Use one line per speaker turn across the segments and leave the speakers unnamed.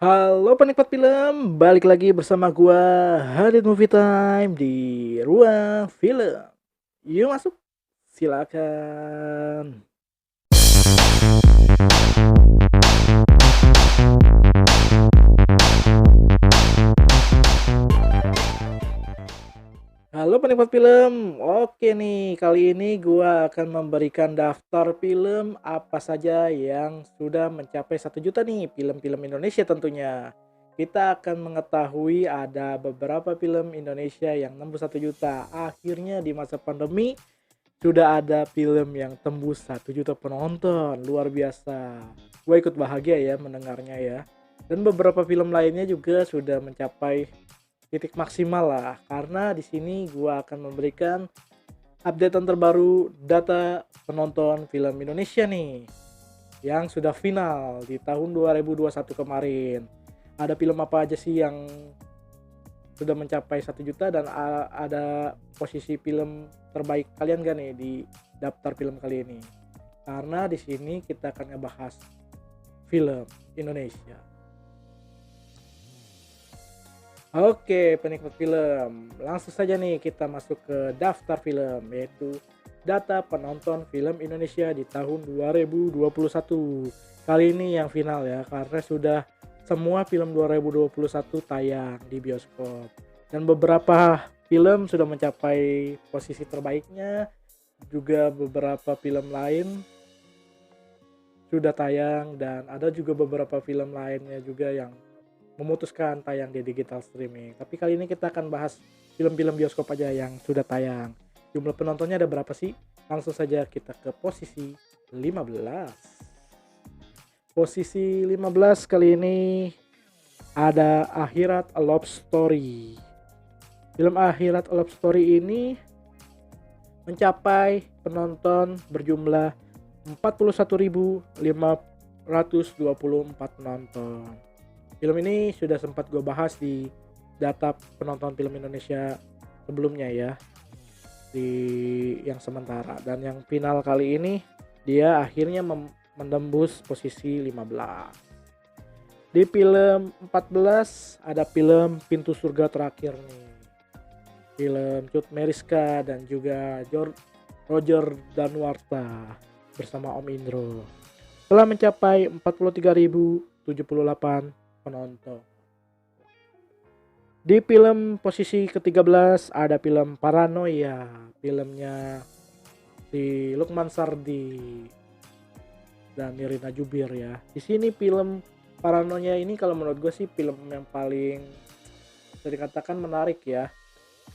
Halo penikmat film, balik lagi bersama gua Hadid Movie Time di ruang film. Yuk masuk, silakan. Halo penikmat film, oke nih kali ini gua akan memberikan daftar film apa saja yang sudah mencapai 1 juta nih, film-film Indonesia tentunya. Kita akan mengetahui ada beberapa film Indonesia yang nembus 1 juta. Akhirnya di masa pandemi sudah ada film yang tembus 1 juta penonton, luar biasa. Gue ikut bahagia ya mendengarnya ya. Dan beberapa film lainnya juga sudah mencapai titik maksimal lah, karena di sini gua akan memberikan updatean terbaru data penonton film Indonesia nih yang sudah final di tahun 2021 kemarin. Ada film apa aja sih yang sudah mencapai 1 juta dan ada posisi film terbaik kalian gak nih di daftar film kali ini? Karena di sini kita akan ngebahas film Indonesia. Oke, penikmat film. Langsung saja nih kita masuk ke daftar film, yaitu data penonton film Indonesia di tahun 2021. Kali ini yang final ya, karena sudah semua film 2021 tayang di bioskop. Dan beberapa film sudah mencapai posisi terbaiknya, juga beberapa film lain sudah tayang, dan ada juga beberapa film lainnya juga yang memutuskan tayang di digital streaming. Tapi kali ini kita akan bahas film-film bioskop aja yang sudah tayang. Jumlah penontonnya ada berapa sih? Langsung saja kita ke posisi 15. Posisi 15 kali ini ada Akhirat A Love Story. Film Akhirat A Love Story ini mencapai penonton berjumlah 41.524 penonton. Film ini sudah sempat gue bahas di data penonton film Indonesia sebelumnya ya, di yang sementara, dan yang final kali ini dia akhirnya menembus posisi 15. Di film 14 ada film Pintu Surga Terakhir nih. Film Cut Meriska dan juga Roger Danuarta bersama Om Indro telah mencapai 43.078 penonton. Di film posisi ke-13 ada film Paranoia, filmnya si Lukman Sardi dan Nirina Jubir ya. Di sini film Paranoia ini kalau menurut gue sih film yang paling bisa dikatakan menarik ya.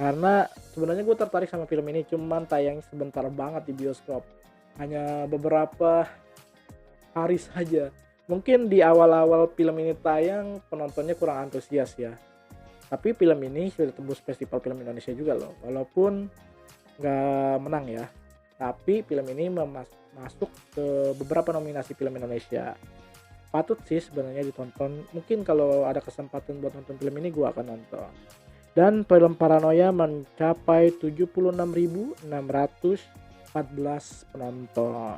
Karena sebenarnya gue tertarik sama film ini, cuman tayang sebentar banget di bioskop. Hanya beberapa hari saja. Mungkin di awal-awal film ini tayang penontonnya kurang antusias ya. Tapi film ini sudah tembus Festival Film Indonesia juga loh. Walaupun nggak menang ya. Tapi film ini masuk ke beberapa nominasi film Indonesia. Patut sih sebenarnya ditonton. Mungkin kalau ada kesempatan buat nonton film ini gue akan nonton. Dan film Paranoia mencapai 76.614 penonton.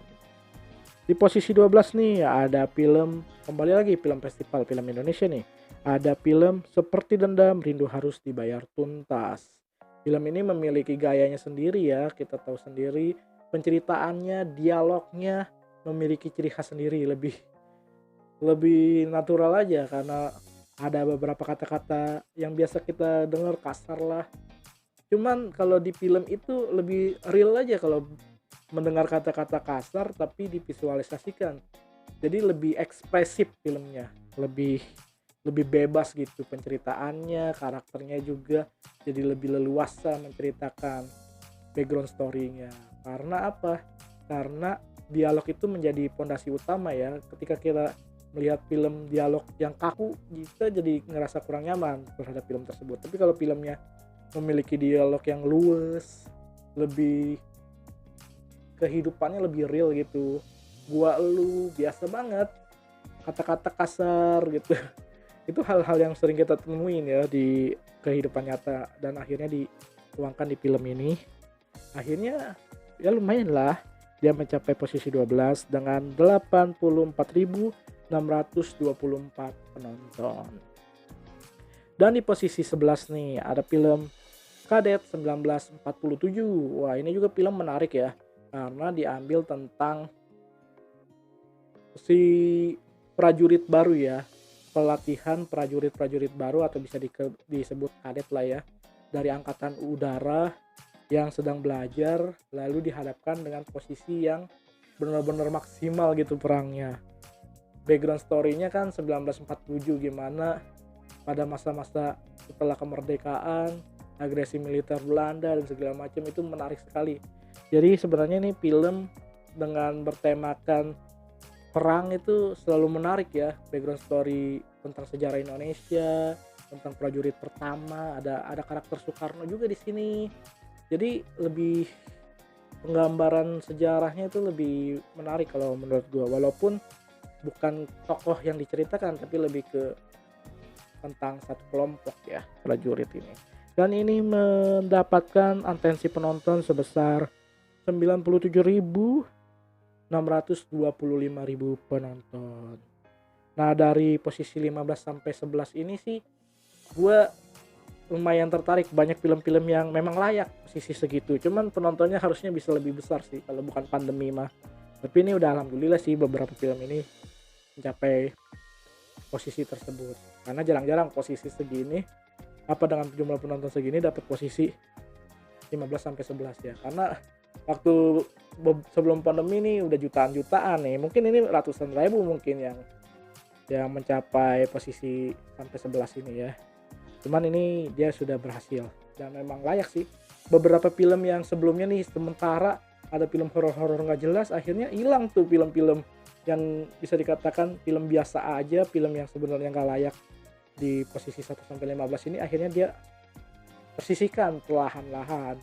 Di posisi 12 nih ada film, kembali lagi film festival film Indonesia nih. Ada film Seperti Dendam Rindu Harus Dibayar Tuntas. Film ini memiliki gayanya sendiri ya, kita tahu sendiri penceritaannya, dialognya memiliki ciri khas sendiri, lebih natural aja karena ada beberapa kata-kata yang biasa kita dengar kasar lah. Cuman kalau di film itu lebih real aja kalau mendengar kata-kata kasar tapi divisualisasikan. Jadi lebih ekspresif filmnya, lebih bebas gitu penceritaannya, karakternya juga jadi lebih leluasa menceritakan background story-nya. Karena apa? Karena dialog itu menjadi pondasi utama ya. Ketika kita melihat film dialog yang kaku, kita jadi ngerasa kurang nyaman terhadap film tersebut. Tapi kalau filmnya memiliki dialog yang luwes, lebih kehidupannya lebih real gitu, gua lu biasa banget, kata-kata kasar gitu. Itu hal-hal yang sering kita temuin ya di kehidupan nyata dan akhirnya dituangkan di film ini. Akhirnya ya lumayan lah dia mencapai posisi 12 dengan 84.500 624 penonton. Dan di posisi 11 nih ada film Kadet 1947. Wah, ini juga film menarik ya, karena diambil tentang si prajurit baru ya, pelatihan prajurit-prajurit baru atau bisa disebut kadet lah ya, dari angkatan udara yang sedang belajar lalu dihadapkan dengan posisi yang benar-benar maksimal gitu perangnya. Background story-nya kan 1947, gimana pada masa-masa setelah kemerdekaan, agresi militer Belanda dan segala macam, itu menarik sekali. Jadi sebenarnya ini film dengan bertemakan perang itu selalu menarik ya. Background story tentang sejarah Indonesia, tentang prajurit pertama, ada karakter Soekarno juga di sini. Jadi lebih penggambaran sejarahnya itu lebih menarik kalau menurut gua, walaupun bukan tokoh yang diceritakan tapi lebih ke tentang satu kelompok ya, prajurit ini. Dan ini mendapatkan atensi penonton sebesar 97.625.000 penonton. Nah, dari posisi 15 sampai 11 ini sih gue lumayan tertarik. Banyak film-film yang memang layak posisi segitu, cuman penontonnya harusnya bisa lebih besar sih kalau bukan pandemi mah. Tapi ini udah alhamdulillah sih beberapa film ini mencapai posisi tersebut, karena jarang-jarang posisi segini apa dengan jumlah penonton segini dapat posisi 15 sampai 11 ya. Karena waktu sebelum pandemi ini udah jutaan nih, mungkin ini ratusan ribu mungkin yang mencapai posisi sampai 11 ini ya. Cuman ini dia sudah berhasil dan memang layak sih. Beberapa film yang sebelumnya nih, sementara ada film horor-horor nggak jelas, akhirnya hilang tuh film-film yang bisa dikatakan film biasa aja, film yang sebenarnya nggak layak di posisi 1 sampai 15 ini, akhirnya dia tersisihkan perlahan-lahan.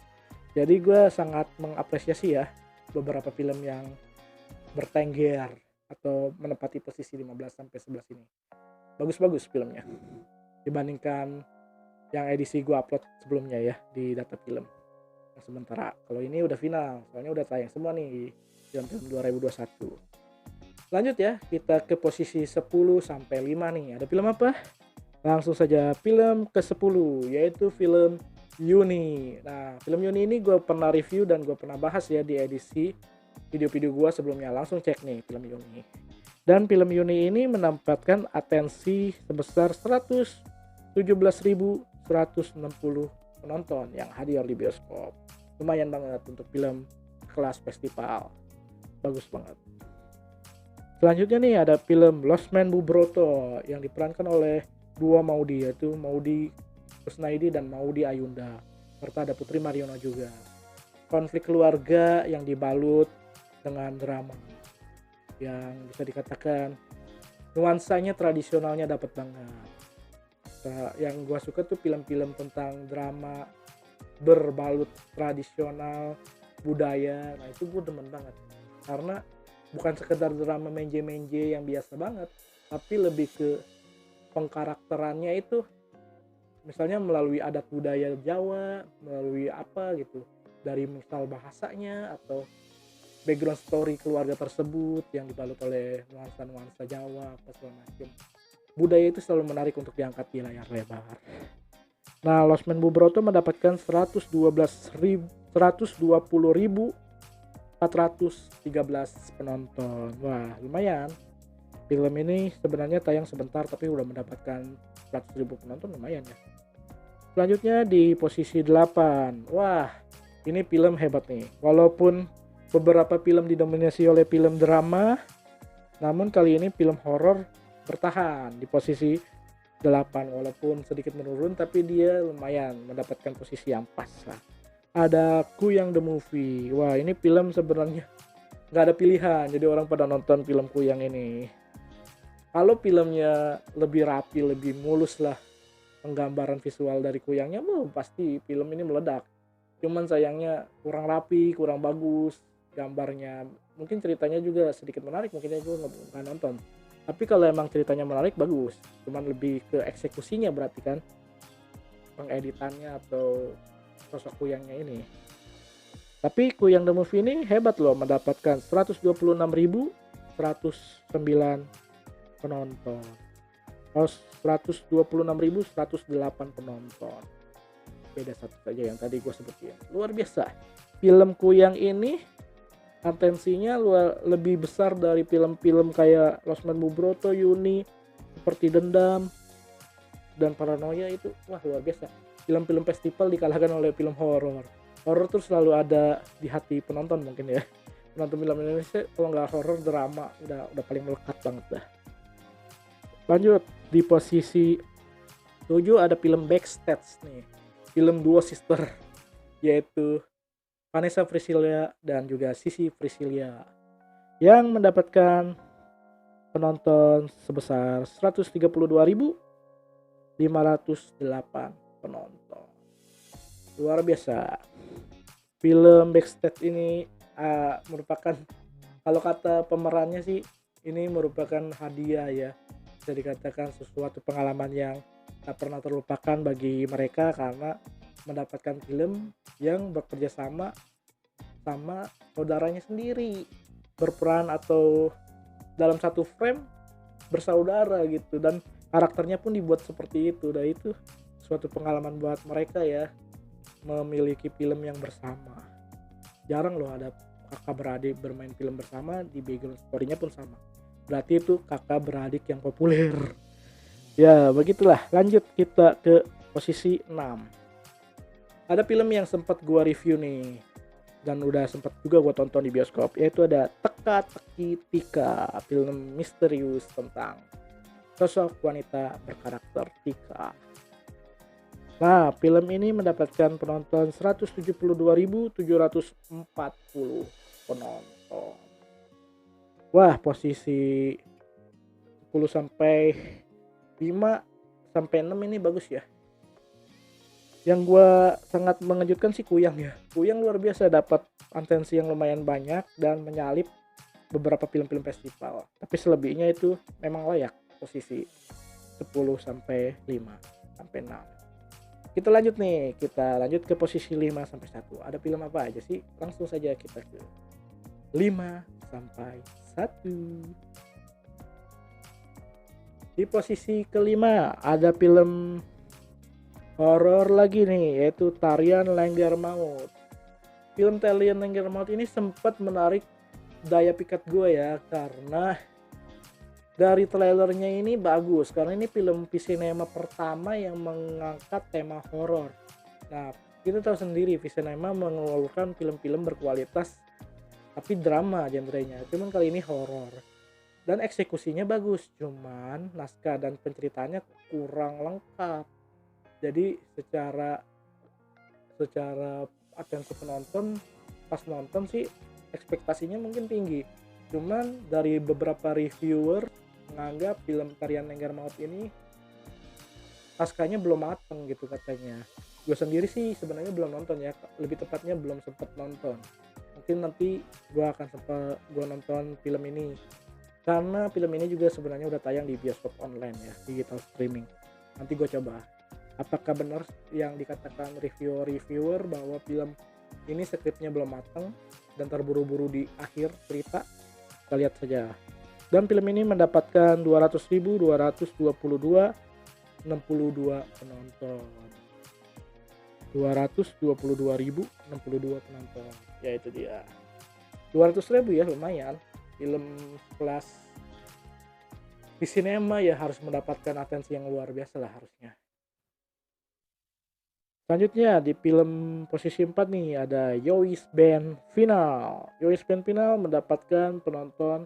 Jadi gue sangat mengapresiasi ya beberapa film yang bertengger atau menempati posisi 15 sampai 11 ini. Bagus-bagus filmnya dibandingkan yang edisi gue upload sebelumnya ya di data film yang sementara. Kalau ini udah final, soalnya udah tayang semua nih film-film 2021. Lanjut ya, kita ke posisi 10 sampai 5 nih. Ada film apa? Langsung saja film ke-10, yaitu film Yuni. Nah, film Yuni ini gue pernah review dan gue pernah bahas ya di edisi video-video gue sebelumnya. Langsung cek nih film Yuni. Dan film Yuni ini mendapatkan atensi sebesar 117.160 penonton yang hadir di bioskop. Lumayan banget untuk film kelas festival. Bagus banget. Selanjutnya nih ada film Lost Man Bubroto yang diperankan oleh dua Maudi, yaitu Maudi Kusnaidi dan Maudi Ayunda, serta ada Putri Mariono juga. Konflik keluarga yang dibalut dengan drama yang bisa dikatakan nuansanya tradisionalnya dapat banget. Yang gue suka tuh film-film tentang drama berbalut tradisional budaya. Nah itu gue demen banget, karena bukan sekedar drama menje-menje yang biasa banget, tapi lebih ke pengkarakterannya itu, misalnya melalui adat budaya Jawa, melalui apa gitu, dari misal bahasanya atau background story keluarga tersebut yang dibalut oleh nuansa-nuansa Jawa apa segala macam. Budaya itu selalu menarik untuk diangkat di layar lebar. Nah, Lost Man Bubroto mendapatkan 120.413 penonton. Wah, lumayan. Film ini sebenarnya tayang sebentar tapi udah mendapatkan 100.000 penonton, lumayan ya. Selanjutnya di posisi 8. Wah, ini film hebat nih. Walaupun beberapa film didominasi oleh film drama, namun kali ini film horor bertahan di posisi 8. Walaupun sedikit menurun tapi dia lumayan mendapatkan posisi yang pas lah. Ada Kuyang the Movie. Wah, ini film sebenarnya nggak ada pilihan, jadi orang pada nonton film Kuyang ini. Kalau filmnya lebih rapi, lebih mulus lah penggambaran visual dari Kuyangnya, pasti film ini meledak. Cuman sayangnya kurang rapi, kurang bagus gambarnya. Mungkin ceritanya juga sedikit menarik, mungkin gue nggak nonton. Tapi kalau emang ceritanya menarik, bagus. Cuman lebih ke eksekusinya berarti kan, pengeditannya atau sosok Kuyangnya ini. Tapi Kuyang the Movie ini hebat loh, mendapatkan 126.109 penonton. Oh, 126.108 penonton. Beda satu saja yang tadi gue sebutin. Luar biasa. Film Kuyang ini atensinya lebih besar dari film-film kayak Losmen Mubroto, Yuni, Seperti Dendam, dan Paranoia itu. Wah, luar biasa. Film-film festival dikalahkan oleh film horor. Horor tuh selalu ada di hati penonton mungkin ya. Penonton film Indonesia kalau nggak horor, drama udah paling melekat banget dah. Lanjut, di posisi 7 ada film Backstage nih. Film duo sister, yaitu Vanessa Priscilla dan juga Sissy Priscilla, yang mendapatkan penonton sebesar 132.508 penonton. Luar biasa. Film Backstage ini merupakan, kalau kata pemerannya sih, ini merupakan hadiah ya. Bisa dikatakan sesuatu pengalaman yang tak pernah terlupakan bagi mereka karena mendapatkan film yang bekerja sama saudaranya sendiri, berperan atau dalam satu frame bersaudara gitu, dan karakternya pun dibuat seperti itu. Dan itu suatu pengalaman buat mereka ya, memiliki film yang bersama. Jarang loh ada kakak beradik bermain film bersama, di background story-nya pun sama. Berarti itu kakak beradik yang populer. Ya begitulah. Lanjut kita ke posisi 6. Ada film yang sempat gua review nih dan udah sempat juga gua tonton di bioskop, yaitu ada Teka Teki Tika, film misterius tentang sosok wanita berkarakter Tika. Nah, film ini mendapatkan penonton 172.740 penonton. Wah, posisi 10 sampai 5 sampai 6 ini bagus ya. Yang gue sangat mengejutkan sih Kuyang ya. Kuyang luar biasa, dapat atensi yang lumayan banyak dan menyalip beberapa film-film festival. Tapi selebihnya itu memang layak posisi 10 sampai 5 sampai 6. Kita lanjut nih, kita lanjut ke posisi 5 sampai 1. Ada film apa aja sih? Langsung saja kita ke 5 sampai 1. Di posisi kelima ada film horor lagi nih, yaitu Tarian Lengger Maut. Film Tarian Lengger Maut ini sempat menarik daya pikat gue ya, karena dari trailernya ini bagus, karena ini film Visinema pertama yang mengangkat tema horor. Nah, kita tahu sendiri Visinema mengeluarkan film-film berkualitas tapi drama genrenya, cuman kali ini horor. Dan eksekusinya bagus, cuman naskah dan penceritanya kurang lengkap. Jadi secara atensi penonton pas nonton sih ekspektasinya mungkin tinggi. Cuman dari beberapa reviewer menganggap film Tarian Lengger Maut ini naskahnya belum mateng gitu katanya. Gue sendiri sih sebenarnya belum nonton ya, lebih tepatnya belum sempat nonton. Mungkin nanti gue akan nonton film ini, karena film ini juga sebenarnya udah tayang di bioskop online ya, digital streaming. Nanti gue coba apakah benar yang dikatakan reviewer bahwa film ini skripnya belum matang dan terburu-buru di akhir cerita. Kita lihat saja. Dan film ini mendapatkan 200.262 penonton. 222.062 penonton. Ya itu dia. 200.000 ya, lumayan. Film kelas Visinema ya harus mendapatkan atensi yang luar biasa lah harusnya. Selanjutnya di film posisi 4 nih ada Yowis Band Final. Yowis Band Final mendapatkan penonton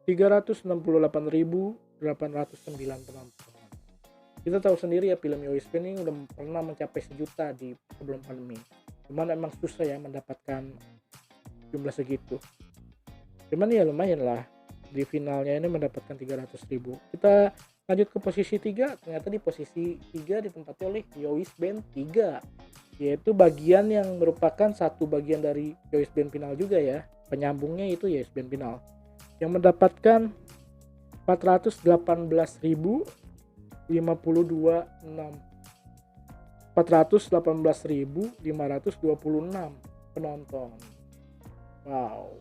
368.809 penonton. Kita tahu sendiri ya, film Yowis Band ini udah pernah mencapai 1 juta di sebelum pandemi. Cuman emang susah ya mendapatkan jumlah segitu. Cuman ya lumayan lah, di finalnya ini mendapatkan 300.000. Kita lanjut ke posisi 3. Ternyata di posisi 3 ditempati oleh Yowis Band 3, yaitu bagian yang merupakan satu bagian dari Yowis Band Final juga ya, penyambungnya itu Yowis Band Final, yang mendapatkan 418.526 penonton. Wow.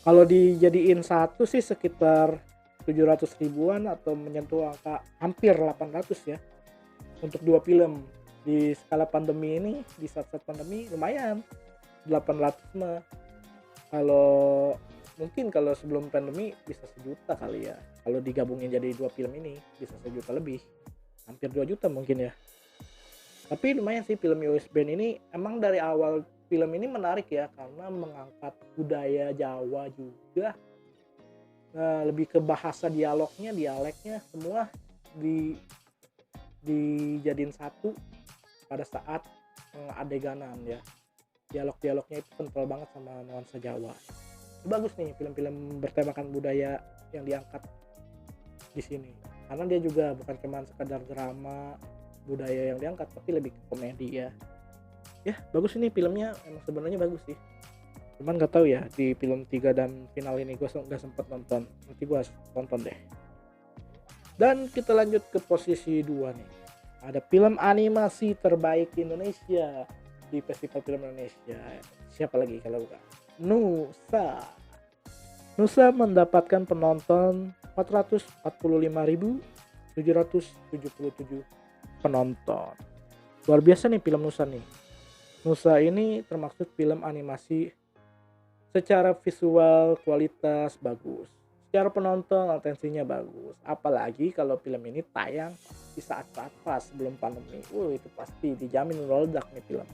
Kalau dijadiin satu sih sekitar 700 ribuan atau menyentuh angka hampir 800 ya untuk 2 film. Di skala pandemi ini, di saat-saat pandemi lumayan 800 mah. Kalau mungkin kalau sebelum pandemi bisa 1 juta kali ya. Kalau digabungin jadi 2 film ini bisa 1 juta lebih. Hampir 2 juta mungkin ya. Tapi lumayan sih film US Band ini, emang dari awal film ini menarik ya karena mengangkat budaya Jawa juga. Lebih ke bahasa dialeknya semua di dijadiin satu pada saat adeganan ya. Dialognya itu kental banget sama nuansa Jawa. Bagus nih film-film bertemakan budaya yang diangkat di sini. Karena dia juga bukan cuma sekadar drama budaya yang diangkat, tapi lebih ke komedi ya. Ya, bagus ini filmnya, emang sebenarnya bagus sih. Cuman nggak tahu ya di film 3 dan final ini gue nggak sempet nonton. Nanti gue tonton deh. Dan kita lanjut ke posisi 2 nih. Ada film animasi terbaik Indonesia di Festival Film Indonesia. Siapa lagi kalau bukan Nusa. Nusa mendapatkan penonton 445.777 penonton. Luar biasa nih film Nusa nih. Nusa ini termasuk film animasi secara visual kualitas bagus, secara penonton atensinya bagus. Apalagi kalau film ini tayang di saat-saat pas sebelum pandemi. Itu pasti dijamin meledak nih film.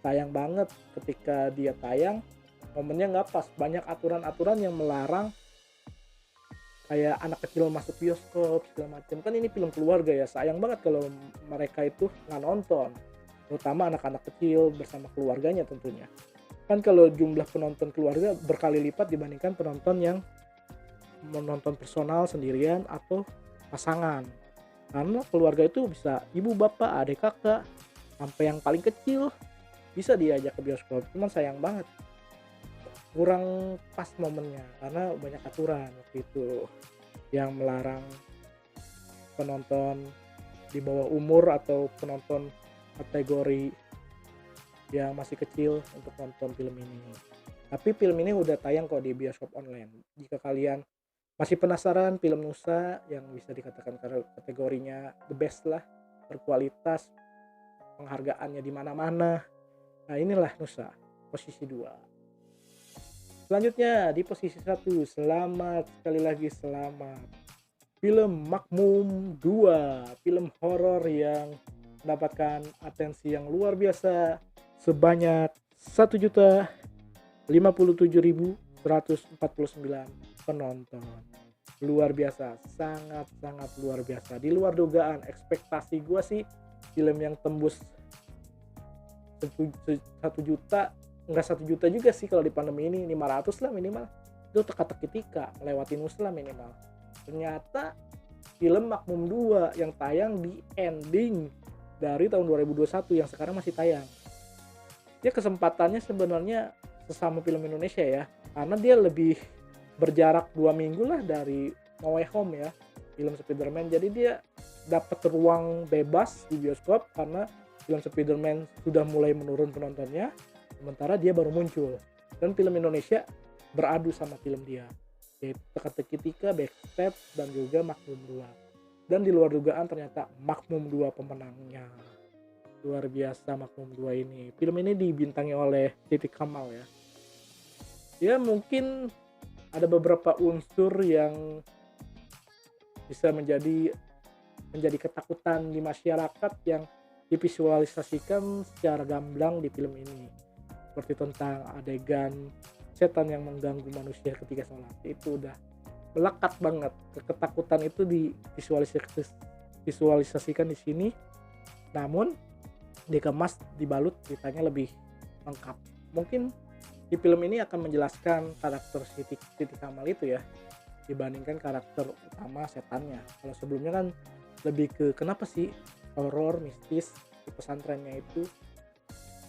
Sayang banget ketika dia tayang momennya nggak pas, banyak aturan-aturan yang melarang kayak anak kecil masuk bioskop segala macam. Kan ini film keluarga ya, sayang banget kalau mereka itu nggak nonton, terutama anak-anak kecil bersama keluarganya tentunya. Kan kalau jumlah penonton keluarga berkali lipat dibandingkan penonton yang menonton personal sendirian atau pasangan. Karena keluarga itu bisa ibu, bapak, adik, kakak, sampai yang paling kecil bisa diajak ke bioskop. Cuman sayang banget kurang pas momennya karena banyak aturan waktu itu yang melarang penonton di bawah umur atau penonton kategori yang masih kecil untuk nonton film ini. Tapi film ini udah tayang kok di bioskop online. Jika kalian masih penasaran film Nusa yang bisa dikatakan kategorinya the best lah, berkualitas, penghargaannya di mana-mana. Nah, inilah Nusa, posisi 2. Selanjutnya di posisi 1, selamat sekali lagi selamat. Film Makmum 2, film horor yang mendapatkan atensi yang luar biasa sebanyak 1.057.149 penonton. Luar biasa, sangat-sangat luar biasa. Di luar dugaan, ekspektasi gue sih film yang tembus 1 juta, enggak 1 juta juga sih kalau di pandemi ini, 500 lah minimal. Itu teka-teki tika, melewati Muslim minimal. Ternyata film Makmum 2 yang tayang di ending dari tahun 2021 yang sekarang masih tayang. Dia kesempatannya sebenarnya sesama film Indonesia ya, karena dia lebih berjarak 2 minggu lah dari No Way Home ya, film Spider-Man. Jadi dia dapat ruang bebas di bioskop karena film Spider-Man sudah mulai menurun penontonnya, sementara dia baru muncul. Dan film Indonesia beradu sama film dia, yaitu Teka-teki Tika, Backstep, dan juga Makmum 2. Dan di luar dugaan ternyata Makmum 2 pemenangnya. Luar biasa Makmum 2 ini. Film ini dibintangi oleh Titi Kamal ya. Ya mungkin ada beberapa unsur yang bisa menjadi ketakutan di masyarakat yang divisualisasikan secara gamblang di film ini. Seperti tentang adegan setan yang mengganggu manusia ketika sholat. Itu udah melekat banget. Ketakutan itu divisualisasikan di sini. Namun dikemas, dibalut ceritanya lebih lengkap. Mungkin di film ini akan menjelaskan karakter Titi Kamal itu ya, dibandingkan karakter utama setannya. Kalau sebelumnya kan lebih ke kenapa sih horor mistis di pesantrennya itu,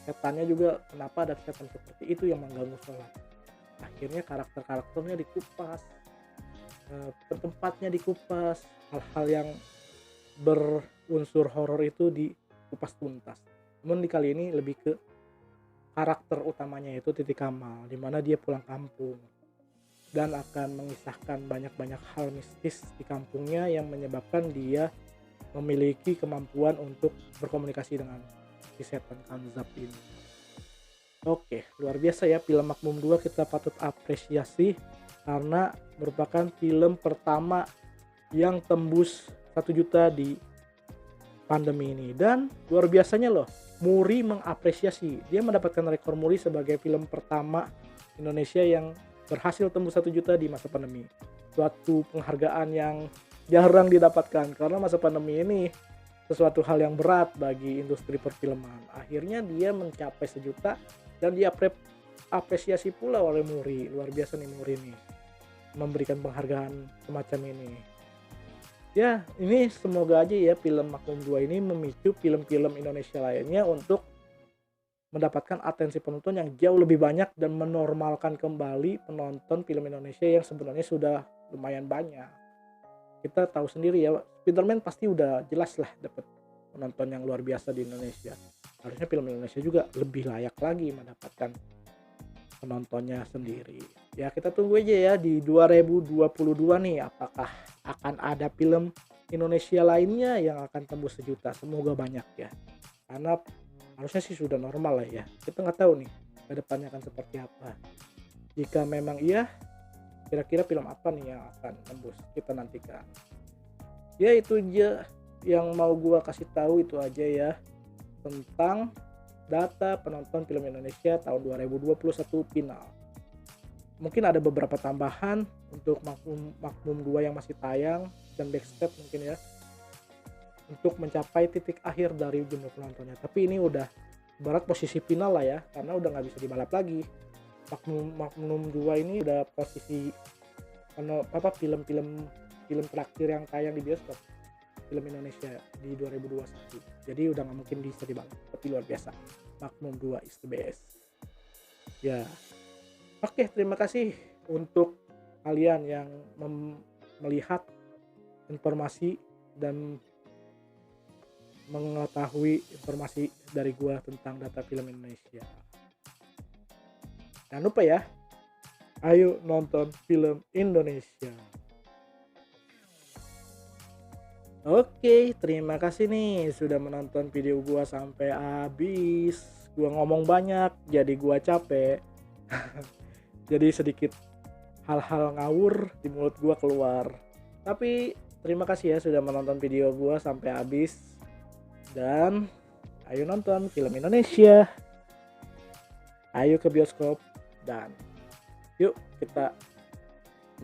setannya juga kenapa ada setan seperti itu yang mengganggu sholat. Akhirnya karakternya dikupas, tempatnya dikupas, hal-hal yang berunsur horor itu dikupas tuntas. Namun di kali ini lebih ke karakter utamanya itu Titi Kamal, dimana dia pulang kampung. dan akan mengisahkan banyak-banyak hal mistis di kampungnya yang menyebabkan dia memiliki kemampuan untuk berkomunikasi dengan si setan Kanzab ini. Oke, luar biasa ya film Makmum 2, kita patut apresiasi karena merupakan film pertama yang tembus 1 juta di pandemi ini. Dan luar biasanya loh, Muri mengapresiasi, dia mendapatkan rekor Muri sebagai film pertama Indonesia yang berhasil tembus 1 juta di masa pandemi. Suatu penghargaan yang jarang didapatkan karena masa pandemi ini sesuatu hal yang berat bagi industri perfilman. Akhirnya dia mencapai 1 juta dan diapresiasi pula oleh Muri. Luar biasa nih Muri nih, memberikan penghargaan semacam ini. Ya, ini semoga aja ya film Makmum 2 ini memicu film-film Indonesia lainnya untuk mendapatkan atensi penonton yang jauh lebih banyak dan menormalkan kembali penonton film Indonesia yang sebenarnya sudah lumayan banyak. Kita tahu sendiri ya, Spider-Man pasti udah jelas lah dapat penonton yang luar biasa di Indonesia. Harusnya film Indonesia juga lebih layak lagi mendapatkan penontonnya sendiri. Ya, kita tunggu aja ya di 2022 nih, apakah akan ada film Indonesia lainnya yang akan tembus 1 juta. Semoga banyak ya, karena harusnya sih sudah normal lah ya. Kita nggak tahu nih ke depannya akan seperti apa. Jika memang iya, kira-kira film apa nih yang akan tembus, kita nantikan. Ya itu aja yang mau gua kasih tahu, itu aja ya tentang data penonton film Indonesia tahun 2021 final. Mungkin ada beberapa tambahan untuk Makmum 2 yang masih tayang dan backstep mungkin ya, untuk mencapai titik akhir dari jumlah penontonnya. Tapi ini udah ibarat posisi final lah ya, karena udah nggak bisa dibalap lagi. Makmum 2 ini udah posisi film terakhir yang tayang di bioskop film Indonesia di 2021. Jadi udah nggak mungkin bisa dibalap. Tapi luar biasa, Makmum 2 is the best. Ya, oke, terima kasih untuk kalian yang melihat informasi dan mengetahui informasi dari gua tentang data film Indonesia. Jangan lupa ya, ayo nonton film Indonesia. Oke, terima kasih nih sudah menonton video gua sampai habis. Gua ngomong banyak, jadi gua capek. Jadi sedikit hal-hal ngawur di mulut gua keluar. Tapi terima kasih ya sudah menonton video gua sampai habis. Dan ayo nonton film Indonesia. Ayo ke bioskop dan yuk kita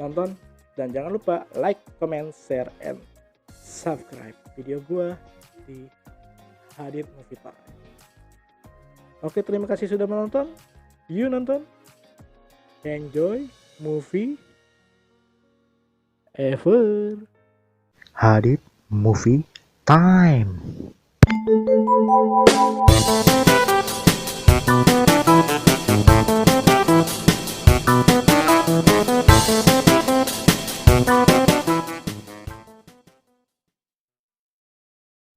nonton. Dan jangan lupa like, comment, share, and subscribe video gua di Hadid Movie Time. Oke, terima kasih sudah menonton. You nonton. Enjoy movie ever.
Hadid Movie Time.